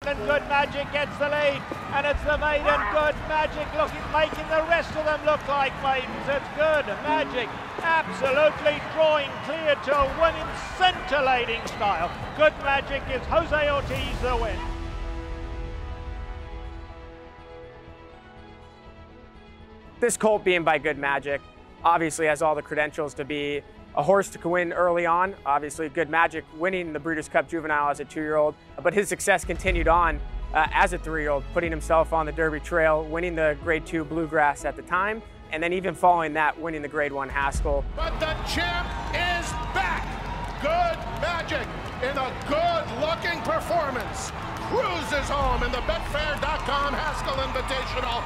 And Good Magic gets the lead, and it's the maiden Good Magic making the rest of them look like maidens. It's Good Magic absolutely drawing clear to win in scintillating style. Good Magic gives Jose Ortiz the win. This colt being by Good Magic obviously has all the credentials to be a horse to win early on. Obviously, Good Magic winning the Breeders' Cup Juvenile as a 2-year-old, but his success continued on as a 3-year-old, putting himself on the Derby Trail, winning the Grade 2 Bluegrass at the time, and then even following that, winning the Grade 1 Haskell. But the champ is back! Good Magic, in a good-looking performance, cruises home in the Betfair.com Haskell Invitational.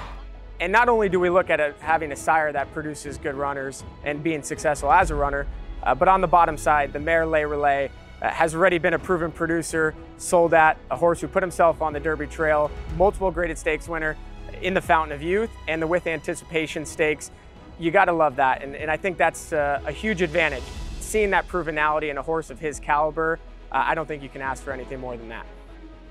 And not only do we look at having a sire that produces good runners and being successful as a runner, but on the bottom side, the mare Lay Relay has already been a proven producer, sold at a horse who put himself on the Derby Trail, multiple graded stakes winner in the Fountain of Youth and the With Anticipation Stakes. You gotta love that, and I think that's a huge advantage. Seeing that provenality in a horse of his caliber, I don't think you can ask for anything more than that.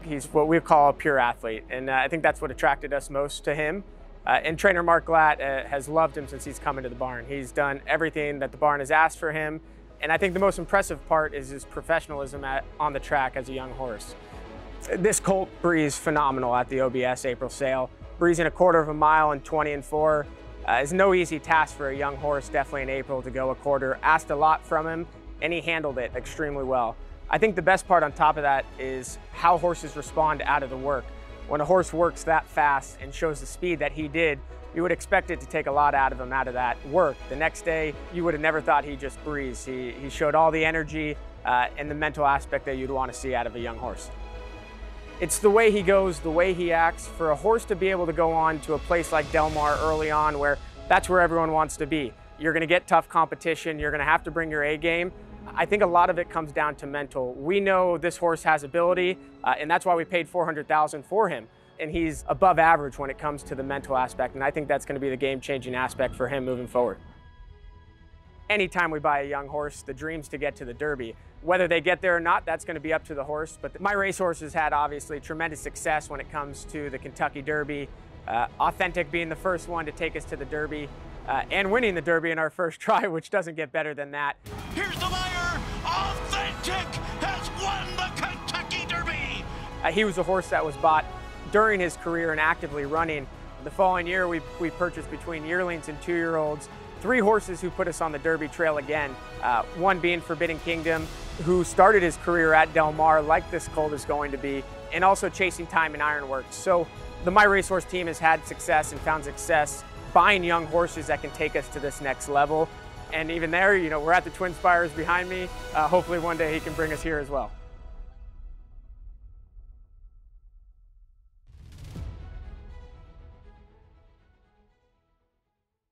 He's what we call a pure athlete, and I think that's what attracted us most to him. And trainer Mark Glatt has loved him since he's come into the barn. He's done everything that the barn has asked for him. And I think the most impressive part is his professionalism on the track as a young horse. This colt breezed phenomenal at the OBS April sale. Breezing a 1/4 mile in 20 and 4 is no easy task for a young horse, definitely in April, to go a quarter. Asked a lot from him, and he handled it extremely well. I think the best part on top of that is how horses respond out of the work. When a horse works that fast and shows the speed that he did, you would expect it to take a lot out of him out of that work. The next day, you would have never thought he just breezed. He showed all the energy and the mental aspect that you'd want to see out of a young horse. It's the way he goes, the way he acts. For a horse to be able to go on to a place like Del Mar early on, where that's where everyone wants to be. You're going to get tough competition. You're going to have to bring your A game. I think a lot of it comes down to mental. We know this horse has ability, and that's why we paid $400,000 for him. And he's above average when it comes to the mental aspect, and I think that's going to be the game-changing aspect for him moving forward. Anytime we buy a young horse, the dream's to get to the Derby. Whether they get there or not, that's going to be up to the horse, but my racehorse has had obviously tremendous success when it comes to the Kentucky Derby. Authentic being the first one to take us to the Derby, and winning the Derby in our first try, which doesn't get better than that. Here's the buyer. Authentic has won the Kentucky Derby. He was a horse that was bought during his career and actively running. The following year, we purchased between yearlings and 2-year-olds 3 horses who put us on the Derby Trail again. One being Forbidden Kingdom, who started his career at Del Mar like this colt is going to be, and also Chasing Time and Ironworks. So the My Racehorse team has had success and found success buying young horses that can take us to this next level. And even there, you know, we're at the Twin Spires behind me. Hopefully one day he can bring us here as well.